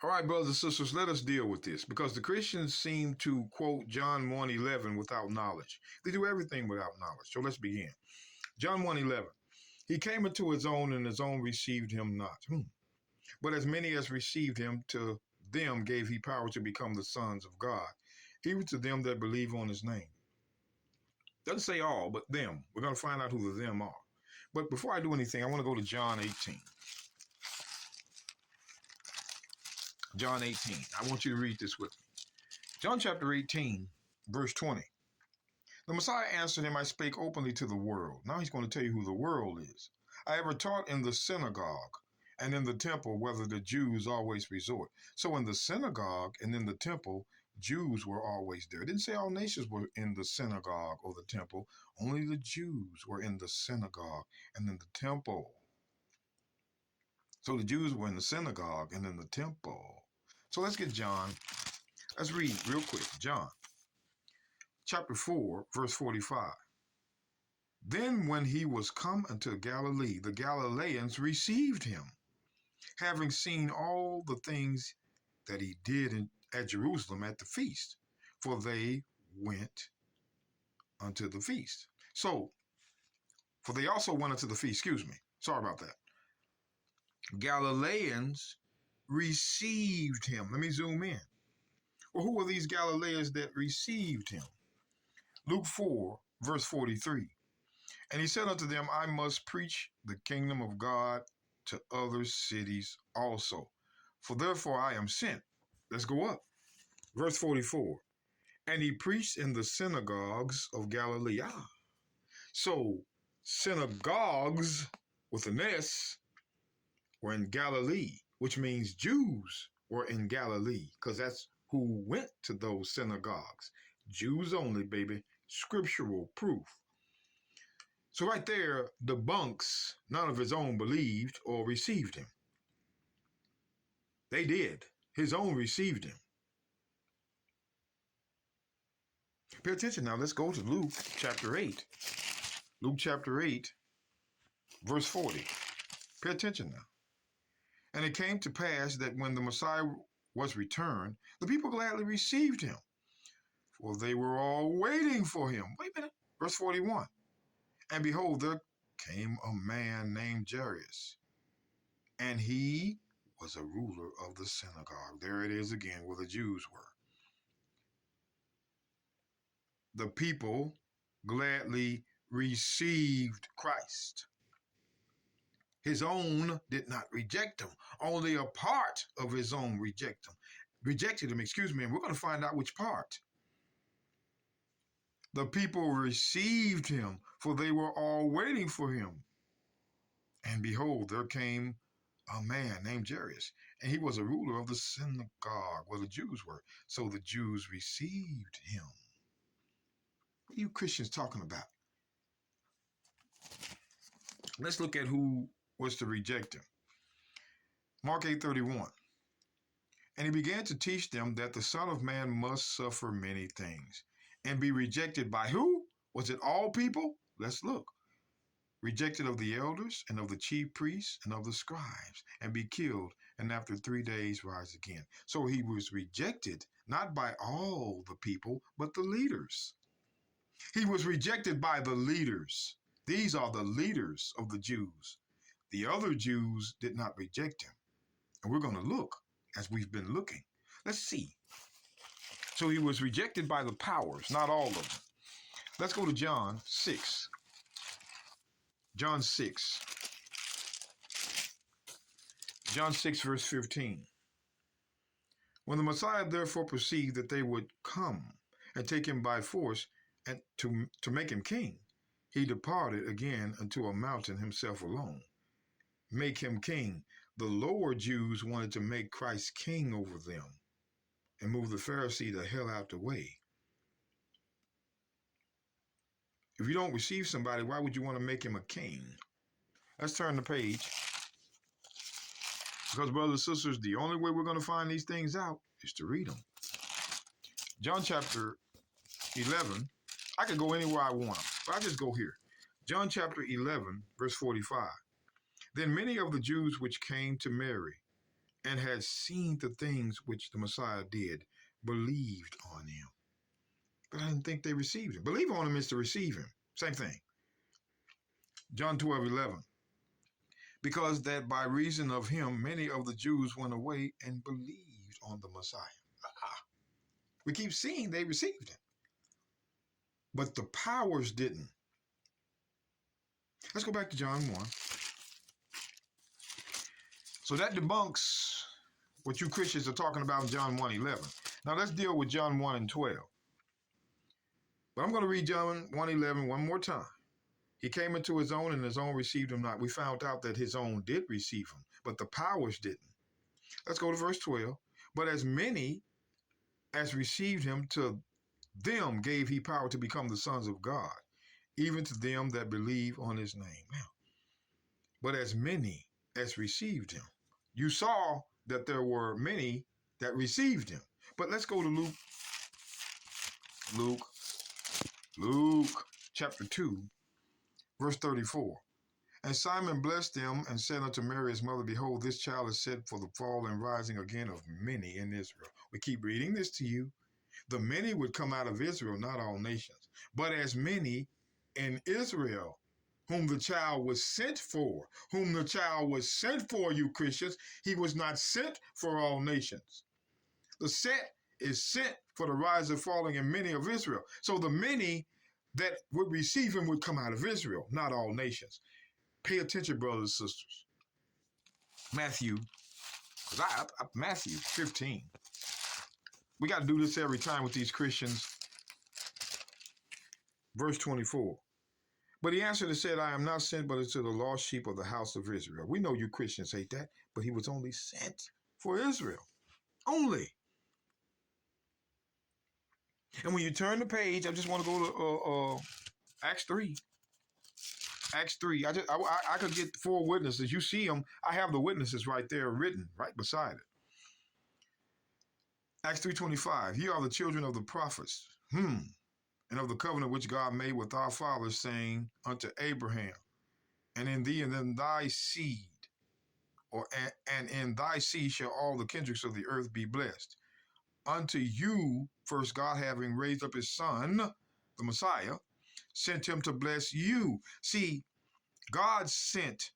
All right, brothers and sisters, let us deal with this because the Christians seem to quote John 1:11 without knowledge. They do everything without knowledge. So let's begin. John 1:11. He came into his own, and his own received him not. But as many as received him, to them gave he power to become the sons of God, even to them that believe on his name. Doesn't say all, but them. We're going to find out who the them are. But before I do anything, I want to go to John 18. John 18. I want you to read this with me. John chapter 18, verse 20. The Messiah answered him, I spake openly to the world. Now he's going to tell you who the world is. I ever taught in the synagogue and in the temple, whether the Jews always resort. So in the synagogue and in the temple, Jews were always there. It didn't say all nations were in the synagogue or the temple. Only the Jews were in the synagogue and in the temple. So the Jews were in the synagogue and in the temple. So let's get John. Let's read real quick. John chapter 4, verse 45. Then when he was come unto Galilee, the Galileans received him, having seen all the things that he did at Jerusalem at the feast, for they went unto the feast. For they also went unto the feast, sorry about that. Galileans received him. Let me zoom in. Well, who are these Galileans that received him? Luke 4, verse 43. And he said unto them, I must preach the kingdom of God to other cities also, for therefore I am sent. Let's go up. Verse 44. And he preached in the synagogues of Galilee. So synagogues with an S were in Galilee, which means Jews were in Galilee, because that's who went to those synagogues. Jews only, baby. Scriptural proof. So right there debunks none of his own believed or received him. They did. His own received him. Pay attention now. Let's go to Luke chapter 8. Luke chapter 8, verse 40. Pay attention now. And it came to pass that when the Messiah was returned, the people gladly received him, for they were all waiting for him. Wait a minute. Verse 41. And behold, there came a man named Jairus, and he was a ruler of the synagogue. There it is again, where the Jews were. The people gladly received Christ. His own did not reject him. Only a part of his own rejected him, and we're going to find out which part. The people received him, for they were all waiting for him. And behold, there came a man named Jairus, and he was a ruler of the synagogue where the Jews were. So the Jews received him. What are you Christians talking about? Let's look at who was to reject him. Mark 8:31. And he began to teach them that the Son of Man must suffer many things and be rejected by who? Was it all people? Let's look. Rejected of the elders and of the chief priests and of the scribes, and be killed, and after 3 days rise again. So he was rejected not by all the people, but the leaders. He was rejected by the leaders. These are the leaders of the Jews. The other Jews did not reject him. And we're going to look as we've been looking. Let's see. So he was rejected by the powers, not all of them. Let's go to John 6. John 6. John 6, verse 15. When the Messiah therefore perceived that they would come and take him by force and to make him king, he departed again unto a mountain himself alone. Make him king. The lower Jews wanted to make Christ king over them and move the Pharisee the hell out the way. If you don't receive somebody, why would you want to make him a king? Let's turn the page. Because, brothers and sisters, the only way we're going to find these things out is to read them. John chapter 11. I could go anywhere I want, but I just go here. John chapter 11, verse 45. Then many of the Jews which came to Mary and had seen the things which the Messiah did, believed on him. But I didn't think they received him. Believe on him is to receive him. Same thing. John 12:11. Because that by reason of him, many of the Jews went away and believed on the Messiah. We keep seeing they received him. But the powers didn't. Let's go back to John 1. So that debunks what you Christians are talking about in John 1:11. Now let's deal with John 1:12. But I'm going to read John 1:11 one more time. He came into his own, and his own received him not. We found out that his own did receive him, but the powers didn't. Let's go to verse 12. But as many as received him, to them gave he power to become the sons of God, even to them that believe on his name. Now, but as many as received him. You saw that there were many that received him. But let's go to Luke chapter 2, verse 34. And Simon blessed them and said unto Mary his mother, Behold, this child is set for the fall and rising again of many in Israel. We keep reading this to you. The many would come out of Israel, not all nations, but as many in Israel, whom the child was sent for. Whom the child was sent for, you Christians. He was not sent for all nations. The set is sent for the rise and falling in many of Israel. So the many that would receive him would come out of Israel, not all nations. Pay attention, brothers and sisters. Matthew 15. We got to do this every time with these Christians. Verse 24. But he answered and said, I am not sent but unto the lost sheep of the house of Israel. We know you Christians hate that, but he was only sent for Israel. Only. And when you turn the page, I just want to go to Acts 3. Acts 3. I could get 4 witnesses. You see them. I have the witnesses right there written right beside it. Acts 3:25. Ye are the children of the prophets, and of the covenant which God made with our fathers, saying unto Abraham, and in thee and in thy seed, and in thy seed shall all the kindreds of the earth be blessed. Unto you, first God, having raised up his son, the Messiah, sent him to bless you. See, God sent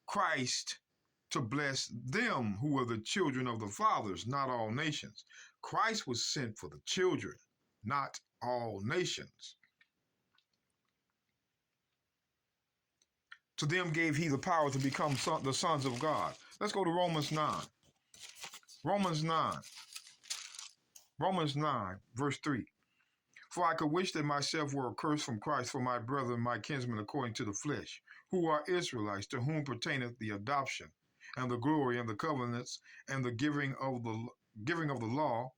Christ to bless them who were the children of the fathers, not all nations. Christ was sent for the children, not all nations. To them gave he the power to become the sons of God. Let's go to Romans 9. Romans 9, verse 3. For I could wish that myself were accursed from Christ for my brethren, my kinsmen according to the flesh, who are Israelites, to whom pertaineth the adoption, and the glory, and the covenants, and the giving of the law,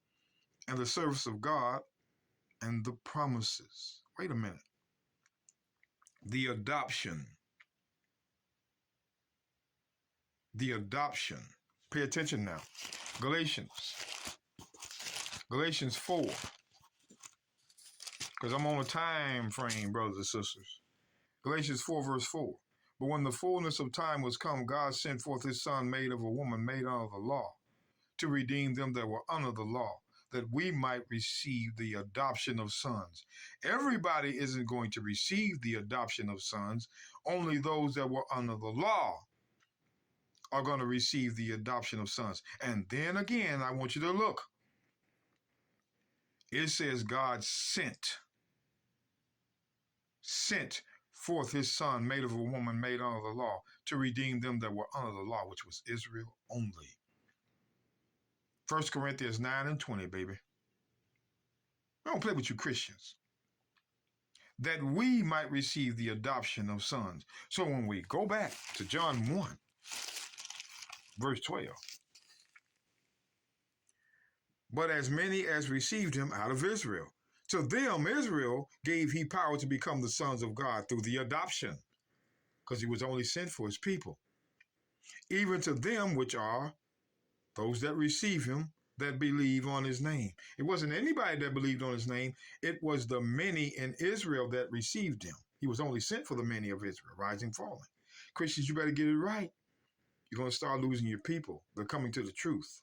and the service of God, and the promises. Wait a minute. The adoption. Pay attention now. Galatians 4. Because I'm on a time frame, brothers and sisters. Galatians 4, verse 4. But when the fullness of time was come, God sent forth his son, made of a woman, made under the law, to redeem them that were under the law, that we might receive the adoption of sons. Everybody isn't going to receive the adoption of sons. Only those that were under the law are going to receive the adoption of sons. And then again, I want you to look. It says God sent forth his son, made of a woman, made under the law, to redeem them that were under the law, which was Israel only. 1 Corinthians 9:20, baby. I don't play with you Christians. That we might receive the adoption of sons. So when we go back to John 1, verse 12. But as many as received him out of Israel, to them Israel gave he power to become the sons of God through the adoption, because he was only sent for his people. Even to them which are those that receive him, that believe on his name. It wasn't anybody that believed on his name. It was the many in Israel that received him. He was only sent for the many of Israel, rising, falling. Christians, you better get it right. You're going to start losing your people. They're coming to the truth.